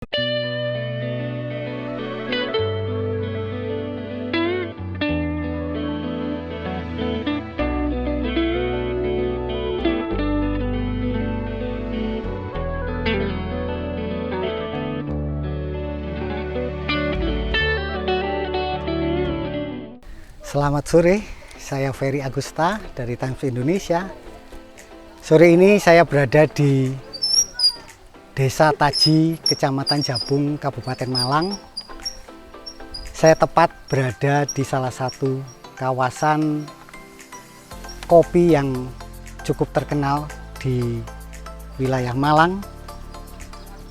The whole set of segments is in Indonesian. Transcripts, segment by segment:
Selamat sore, saya Ferry Agusta dari Times Indonesia. Sore ini saya berada di Desa Taji, Kecamatan Jabung, Kabupaten Malang. Saya tepat berada di salah satu kawasan kopi yang cukup terkenal di wilayah Malang.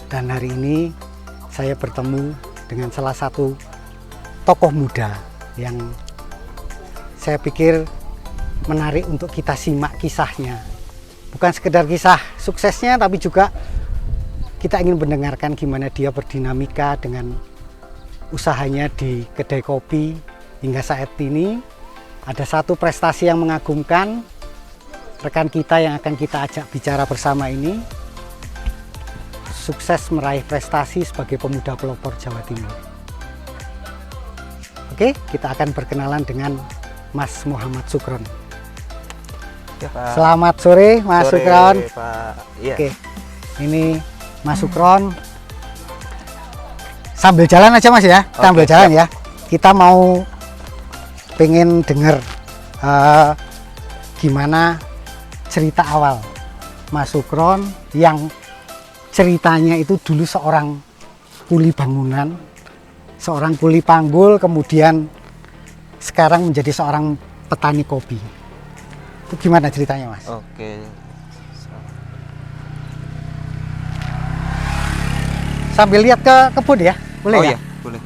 Dan hari ini saya bertemu dengan salah satu tokoh muda yang saya pikir menarik untuk kita simak kisahnya. Bukan sekedar kisah suksesnya, tapi juga kita ingin mendengarkan gimana dia berdinamika dengan usahanya di kedai kopi hingga saat ini. Ada satu prestasi yang mengagumkan, rekan kita yang akan kita ajak bicara bersama ini sukses meraih prestasi sebagai pemuda pelopor Jawa Timur. Oke, kita akan berkenalan dengan Mas Muhammad Sukron. Ya, Pak. Selamat sore, Mas Sukron. Pak. Iya. Oke, ini Mas Sukron. Sambil jalan aja Mas ya, sambil jalan ya. Kita mau pengen dengar gimana cerita awal Mas Sukron yang ceritanya itu dulu seorang kuli bangunan, seorang kuli panggul, kemudian sekarang menjadi seorang petani kopi. Itu gimana ceritanya, Mas? Oke. Sambil lihat ke kebun ya, boleh ya? Iya, boleh.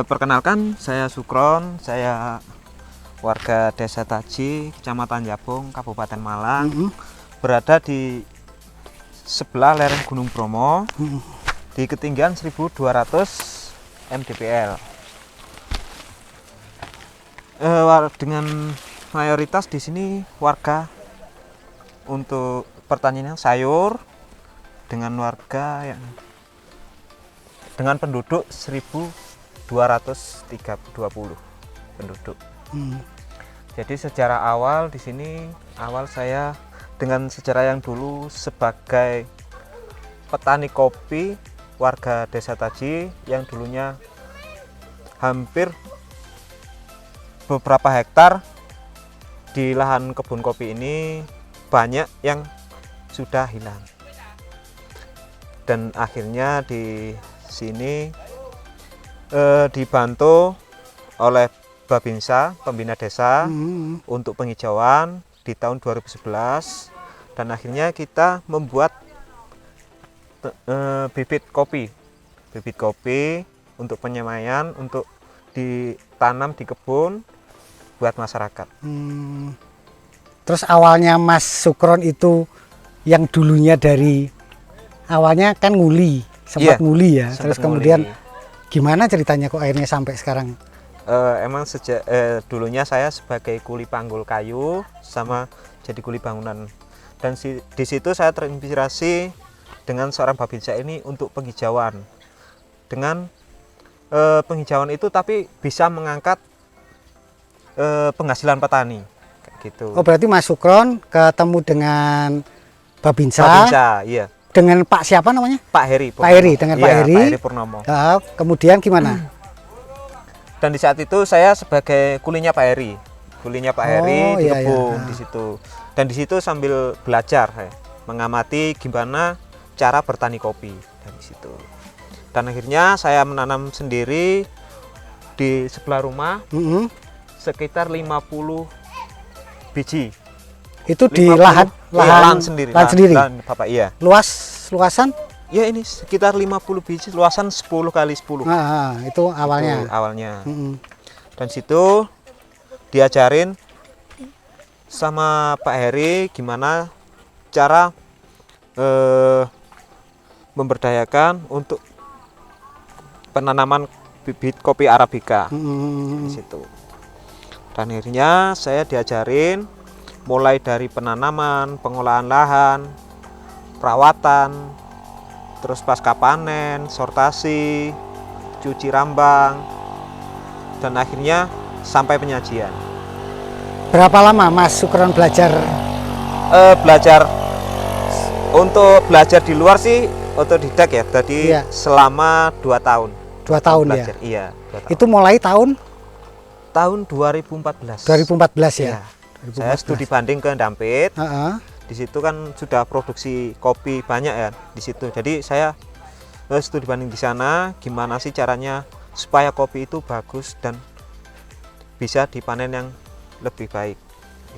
Perkenalkan, saya Sukron, saya warga Desa Taji, Kecamatan Jabung, Kabupaten Malang. Berada di sebelah lereng Gunung Bromo, di ketinggian 1200 mdpl. Dengan mayoritas di sini warga untuk pertanian sayur, dengan warga yang dengan penduduk 1220 penduduk. Jadi sejarah awal di sini, awal saya dengan sejarah yang dulu sebagai petani kopi warga Desa Taji yang dulunya hampir beberapa hektar di lahan kebun kopi ini banyak yang sudah hilang, dan akhirnya di sini dibantu oleh Babinsa, pembina desa, untuk penghijauan di tahun 2011, dan akhirnya kita membuat bibit kopi untuk penyemaian, untuk ditanam di kebun buat masyarakat. Terus awalnya Mas Sukron itu yang dulunya dari awalnya kan nguli, sempat nguli ya, terus kemudian gimana ceritanya kok akhirnya sampai sekarang? Emang sejak dulunya saya sebagai kuli panggul kayu sama jadi kuli bangunan, dan di situ saya terinspirasi dengan seorang Babinsa ini untuk penghijauan. Dengan penghijauan itu tapi bisa mengangkat penghasilan petani kayak gitu. Oh, berarti Mas Sukron ketemu dengan Babinsa. Iya. Dengan Pak siapa namanya? Pak Heri. Pak Heri, dengan Pak Heri. Pak Heri Purnomo. Kemudian gimana? Dan di saat itu saya sebagai kulinya Pak Heri. Di kebun di situ. Dan di situ sambil belajar mengamati gimana cara bertani kopi dari situ. Dan akhirnya saya menanam sendiri di sebelah rumah, sekitar 50 biji. Itu di lahan sendiri. Lahan Bapak, iya. Luasan? Ya, ini sekitar 50 biji, luasan 10 kali 10. Itu awalnya. Itu awalnya. Dan situ diajarin sama Pak Heri gimana cara memberdayakan untuk penanaman bibit kopi Arabica di situ. Dan akhirnya saya diajarin mulai dari penanaman, pengolahan lahan, perawatan, terus pasca panen, sortasi, cuci rambang, dan akhirnya sampai penyajian. Berapa lama Mas Sukron belajar? Belajar untuk belajar di luar sih otodidak ya. Tadi Iya. selama 2 tahun. 2 tahun belajar. ya? Iya, 2 tahun. Itu mulai tahun? Tahun 2014. 2014 Iya. ya? Saya studi banding ke Dampit. Heeh. Di situ kan sudah produksi kopi banyak ya di situ. Jadi saya studi banding di sana, gimana sih caranya supaya kopi itu bagus dan bisa dipanen yang lebih baik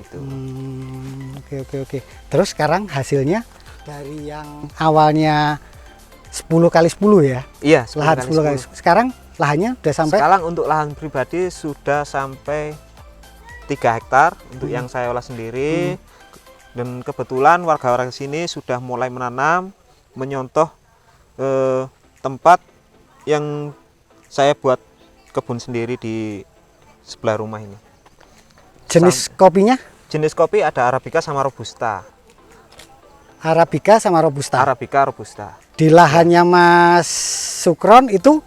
gitu. Oke. Terus sekarang hasilnya dari yang awalnya 10 kali 10 ya? Iya, Lahan 10 kali 10. Sekarang lahannya udah sampai? Sekarang untuk lahan pribadi sudah sampai 3 hektar untuk yang saya olah sendiri. Dan kebetulan warga-warga sini sudah mulai menanam, menyontoh tempat yang saya buat kebun sendiri di sebelah rumah ini. Jenis kopinya? Jenis kopi ada Arabica sama Robusta. Arabica sama Robusta. Arabica, Robusta. Di lahannya Mas Sukron itu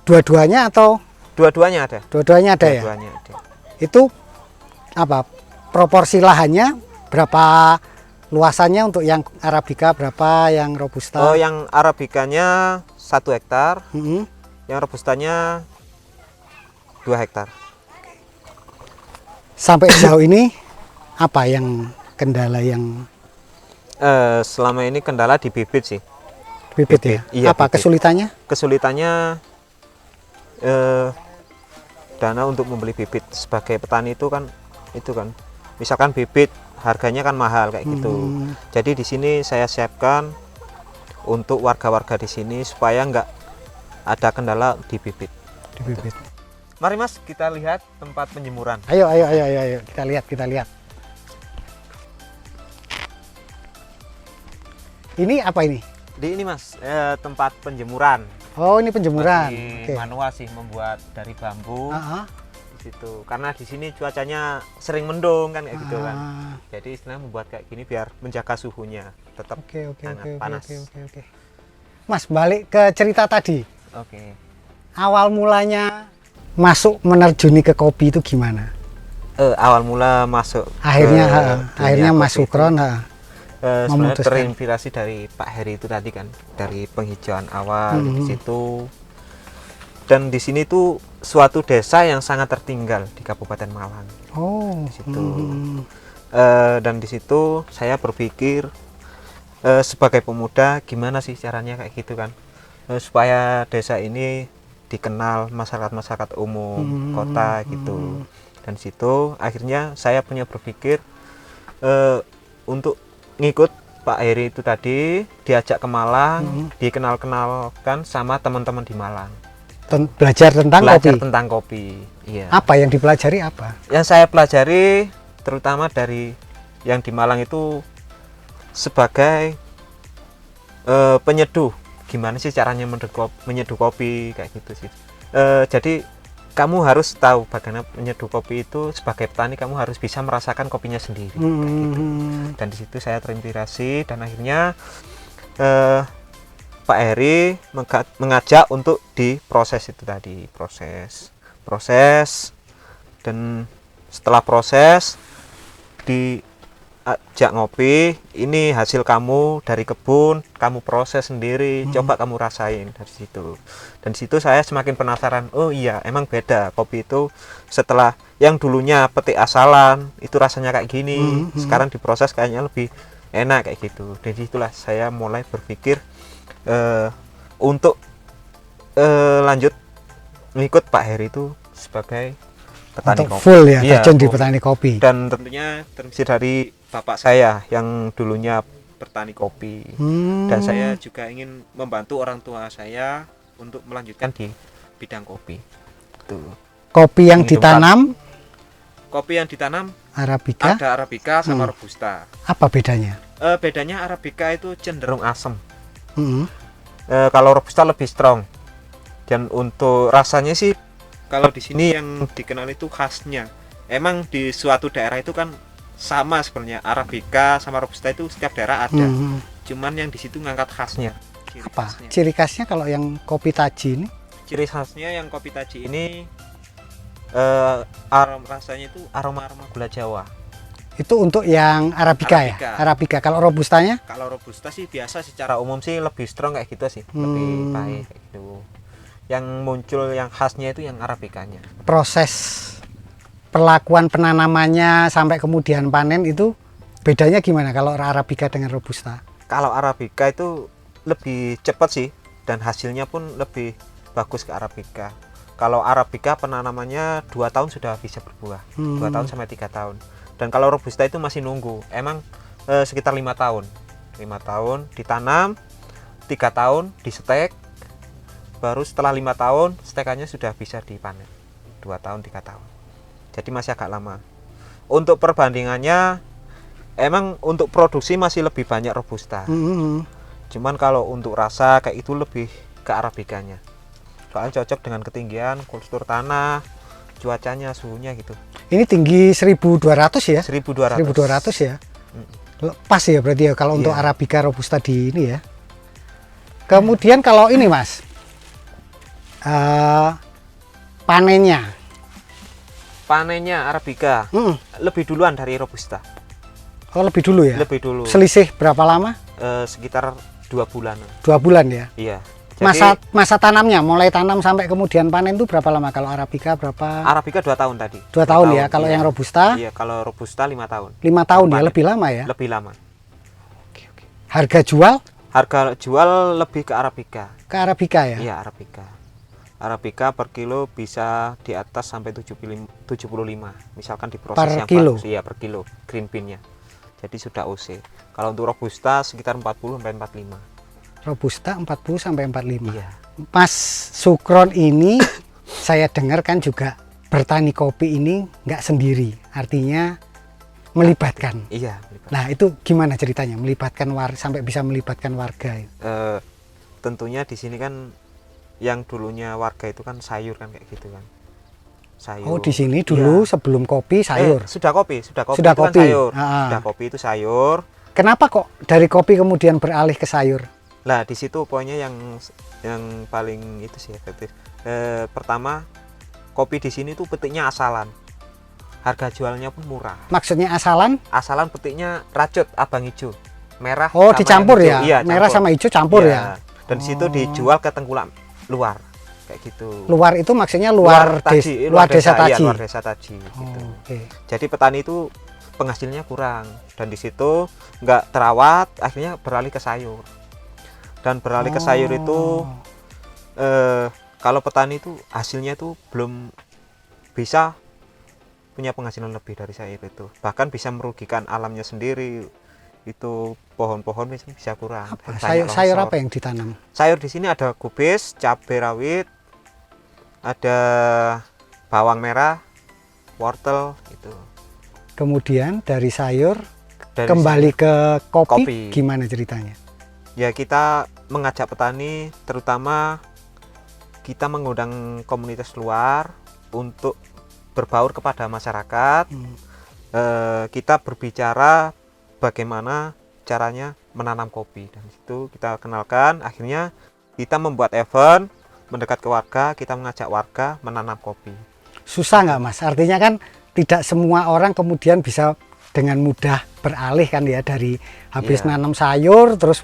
dua-duanya atau? Dua-duanya ada. Dua-duanya ada ya? Dua-duanya ada. Itu apa? Proporsi lahannya berapa, luasannya untuk yang Arabica berapa, yang Robusta? Oh, yang Arabicanya 1 hektar, Mm-hmm. yang Robustanya 2 hektar. Sampai sejauh ini apa yang kendala yang Selama ini kendala di bibit sih. bibit ya? Iya, Apa bibit. kesulitannya? Kesulitannya dana untuk membeli bibit. Sebagai petani itu kan misalkan bibit harganya kan mahal kayak gitu. Jadi di sini saya siapkan untuk warga-warga di sini supaya nggak ada kendala di bibit. Di bibit. Mari Mas, kita lihat tempat penjemuran. Ayo, kita lihat. Ini apa ini? Di ini Mas, tempat penjemuran. Oh, ini penjemuran. Masih Oke. manual sih, membuat dari bambu. Ah, Di situ. Karena di sini cuacanya sering mendung kan kayak gitu kan. ah. Jadi istilahnya membuat kayak gini biar menjaga suhunya tetap Oke. hangat, panas. Oke. Mas, balik ke cerita tadi. Oke. Awal mulanya masuk menerjuni ke kopi itu gimana? Awal mula masuk Akhirnya ke akhirnya dunia Mas kopi itu, Sukron sebenarnya memutuskan. terinspirasi dari Pak Heri itu tadi kan, dari penghijauan awal di situ. Dan di sini tuh suatu desa yang sangat tertinggal di Kabupaten Malang. Oh, Di situ. Dan di situ saya berpikir sebagai pemuda gimana sih caranya kayak gitu kan, supaya desa ini dikenal masyarakat umum kota gitu. Dan di situ akhirnya saya punya berpikir untuk ngikut Pak Heri itu tadi, diajak ke Malang, dikenalkan sama teman-teman di Malang. Belajar tentang Belajar kopi. tentang kopi. Iya. Apa yang dipelajari apa? Yang saya pelajari terutama dari yang di Malang itu sebagai penyeduh. Gimana sih caranya menyeduh kopi kayak gitu sih. Jadi kamu harus tahu bagaimana menyeduh kopi itu. Sebagai petani kamu harus bisa merasakan kopinya sendiri kayak gitu. Dan di situ saya terinspirasi dan akhirnya Pak Heri mengajak untuk diproses itu tadi, proses dan setelah proses diajak ngopi, ini hasil kamu dari kebun, kamu proses sendiri, coba kamu rasain dari situ. Dan di situ saya semakin penasaran, oh iya emang beda kopi itu setelah yang dulunya petik asalan itu rasanya kayak gini, sekarang diproses kayaknya lebih enak kayak gitu. Dan itulah saya mulai berpikir untuk lanjut mengikut Pak Heri itu sebagai petani Untuk kopi. full ya, Iya, terjun di full. petani kopi. Dan tentunya terinspirasi dari bapak saya yang dulunya petani kopi. Dan saya juga ingin membantu orang tua saya untuk melanjutkan di bidang kopi. Tuh. Kopi yang Menghidupkan. ditanam Kopi yang ditanam Arabica, ada Arabica sama Robusta. apa bedanya? Bedanya Arabica itu cenderung asam. Hmm. Kalau Robusta lebih strong. Dan untuk rasanya sih kalau di sini yang dikenal itu khasnya. Emang di suatu daerah itu kan sama sebenarnya Arabica sama Robusta itu setiap daerah ada. Cuman yang di situ ngangkat khasnya Apa ciri khasnya kalau yang kopi taji ini? Ciri khasnya yang kopi taji ini rasanya itu aroma-aroma gula Jawa. Itu untuk yang Arabica, ya? Arabica. Kalau Robustanya? Kalau Robusta sih biasa secara umum sih lebih strong kayak gitu sih, lebih pahit kayak gitu. Yang muncul yang khasnya itu yang Arabicanya. Proses perlakuan penanamannya sampai kemudian panen itu bedanya gimana kalau Arabica dengan Robusta? Kalau Arabica itu lebih cepat sih dan hasilnya pun lebih bagus ke Arabica. Kalau Arabica penanamannya 2 tahun sudah bisa berbuah, 2 tahun sampai 3 tahun. Dan kalau Robusta itu masih nunggu, emang sekitar 5 tahun. 5 tahun ditanam, 3 tahun distek, baru setelah 5 tahun stekannya sudah bisa dipanen. 2 tahun, 3 tahun. Jadi masih agak lama. Untuk perbandingannya, emang untuk produksi masih lebih banyak Robusta. Cuman kalau untuk rasa kayak itu lebih ke Arabicanya. Soalnya cocok dengan ketinggian, kultur tanah, cuacanya, suhunya gitu. Ini tinggi 1200 ya? 1200. 1200 ya? Pas ya berarti ya kalau untuk Arabica Robusta di ini ya. Kemudian kalau ini Mas, panennya Arabica lebih duluan dari Robusta. Oh lebih dulu ya? Lebih dulu. Selisih berapa lama? Sekitar 2 bulan. 2 bulan ya? Iya. Jadi, masa tanamnya mulai tanam sampai kemudian panen itu berapa lama? Kalau Arabica berapa? Arabica 2 tahun tadi. 2 tahun ya. Kalau yang Robusta? Iya, kalau Robusta 5 tahun. 5 tahun ya, lebih lama ya? Lebih lama. Oke. Harga jual? Harga jual lebih ke Arabica. Ke Arabica ya? Iya, Arabica. Arabica per kilo bisa di atas sampai 75. Misalkan di proses per yang kilo? bagus, iya per kilo green bean-nya. Jadi sudah OC. Kalau untuk Robusta sekitar 40 sampai 45. Robusta 40 sampai 45. Iya. Mas Sukron ini saya dengar kan juga bertani kopi ini nggak sendiri, artinya melibatkan. Iya. Nah itu gimana ceritanya melibatkan sampai bisa melibatkan warga? Tentunya di sini kan yang dulunya warga itu kan sayur kan kayak gitu kan. Sayur. Oh di sini dulu sebelum kopi sayur. Sudah kopi Sudah itu kopi. Kan sayur. Sudah kopi itu sayur. Kenapa kok dari kopi kemudian beralih ke sayur? Lah di situ poinnya yang paling itu sih efektif. Pertama, kopi di sini tuh petiknya asalan. Harga jualnya pun murah. Maksudnya asalan? Asalan petiknya racut abang hijau, merah. Oh dicampur ya? Iya, merah sama hijau campur ya? Dan di situ dijual ke tengkulak luar, kayak gitu. Luar itu maksudnya luar desa Taji. Iya, luar desa Taji. Gitu. Okay. Jadi petani itu penghasilnya kurang dan di situ nggak terawat, akhirnya beralih ke sayur. Dan beralih ke sayur itu kalau petani itu hasilnya itu belum bisa punya penghasilan lebih dari sayur itu, bahkan bisa merugikan alamnya sendiri. Itu pohon-pohon bisa kurang. Sayur apa yang ditanam? Sayur di sini ada kubis, cabai rawit, ada bawang merah, wortel itu. Kemudian dari sayur kembali ke kopi, gimana ceritanya? Ya kita mengajak petani, terutama kita mengundang komunitas luar untuk berbaur kepada masyarakat. Kita berbicara bagaimana caranya menanam kopi, dan itu kita kenalkan. Akhirnya kita membuat event mendekat ke warga, kita mengajak warga menanam kopi. Susah nggak Mas? Artinya kan tidak semua orang kemudian bisa dengan mudah beralih kan ya, dari habis nanam sayur terus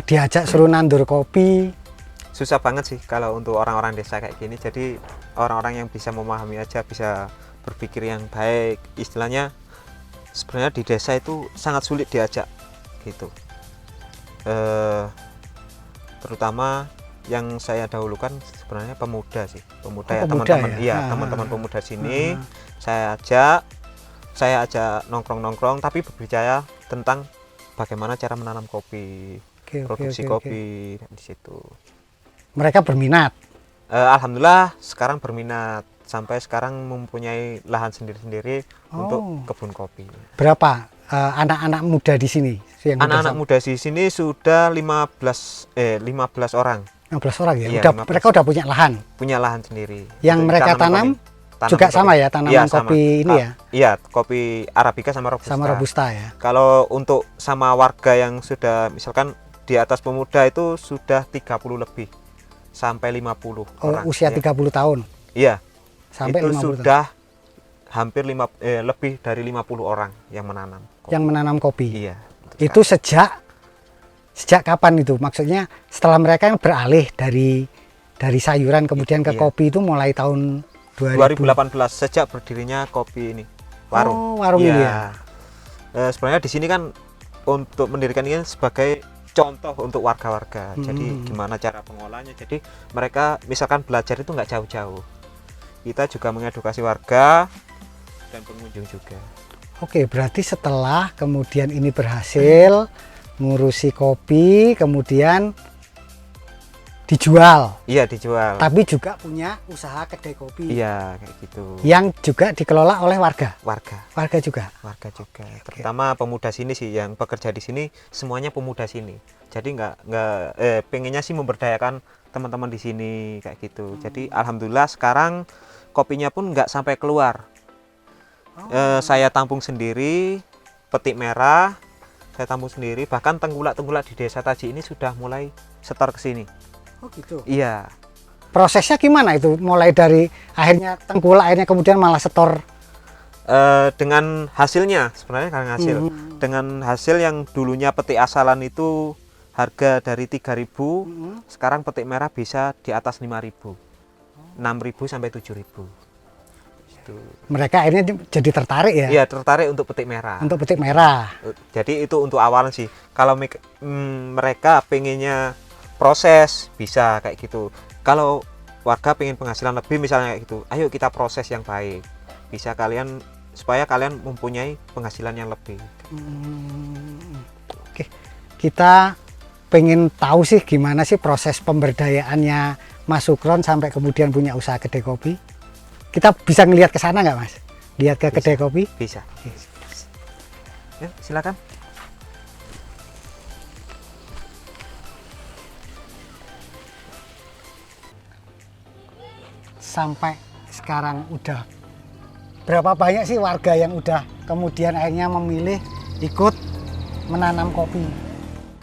diajak suruh nandur kopi. Susah banget sih kalau untuk orang-orang desa kayak gini. Jadi orang-orang yang bisa memahami aja, bisa berpikir yang baik. Istilahnya sebenarnya di desa itu sangat sulit diajak gitu. Terutama yang saya dahulukan sebenarnya pemuda sih, pemuda teman-teman. Iya, teman-teman pemuda sini saya ajak nongkrong-nongkrong, tapi berbicara tentang bagaimana cara menanam kopi, produksi kopi. Di situ mereka berminat. Alhamdulillah sekarang berminat, sampai sekarang mempunyai lahan sendiri-sendiri untuk kebun kopi. Berapa anak-anak muda di sini? Anak-anak muda di sini sudah 15 orang. 15 orang ya? Iya, mereka udah punya lahan? Punya lahan sendiri. Yang mereka tanam juga kopi. Sama ya, tanaman kopi ini ya? Iya, kopi Arabica sama Robusta. Sama Robusta ya? Kalau untuk sama warga yang sudah misalkan di atas pemuda itu sudah 30 lebih sampai 50 orang. Usia ya. 30 tahun Iya. sampai Itu 50 tahun. sudah hampir lebih dari 50 orang yang menanam kopi. Yang menanam kopi. Iya. Itu sejak kapan itu? Maksudnya setelah mereka yang beralih dari sayuran kemudian ke Iya. kopi itu mulai tahun 2018 sejak berdirinya kopi ini warung. Oh, warung Iya. ini ya. Sebenarnya di sini kan untuk mendirikan ini sebagai contoh untuk warga-warga. Jadi gimana cara pengolahnya. Jadi mereka misalkan belajar itu nggak jauh-jauh. Kita juga mengedukasi warga dan pengunjung juga. Oke, berarti setelah kemudian ini berhasil ngurusi kopi, kemudian dijual. Iya, dijual. Tapi juga punya usaha kedai kopi. Iya, kayak gitu. Yang juga dikelola oleh warga. Warga juga. juga. Terutama pemuda sini sih yang bekerja di sini semuanya pemuda sini. Jadi nggak pengennya sih memberdayakan teman-teman di sini kayak gitu. Jadi alhamdulillah sekarang kopinya pun nggak sampai keluar. Saya tampung sendiri, petik merah, saya tampung sendiri. Bahkan tengkulak-tengkulak di Desa Taji ini sudah mulai setor ke sini. Oh gitu. Iya. Prosesnya gimana itu? Mulai dari akhirnya tengkulak, akhirnya kemudian malah setor. Dengan hasilnya sebenarnya karena hasil. Dengan hasil yang dulunya petik asalan itu harga dari 3.000, sekarang petik merah bisa di atas 5.000. 6.000 sampai 7.000. Itu. Mereka akhirnya jadi tertarik ya? Iya, tertarik untuk petik merah. Untuk petik merah. Jadi itu untuk awal sih. Kalau mereka pengennya proses bisa kayak gitu. Kalau warga pengen penghasilan lebih misalnya kayak gitu, ayo kita proses yang baik. Bisa kalian supaya kalian mempunyai penghasilan yang lebih. Oke, kita pengen tahu sih gimana sih proses pemberdayaannya Mas Sukron sampai kemudian punya usaha kedai kopi. Kita bisa ngelihat ke sana nggak Mas? Lihat ke kedai kopi? Bisa. Ya, silakan. Sampai sekarang udah berapa banyak sih warga yang udah kemudian akhirnya memilih ikut menanam kopi?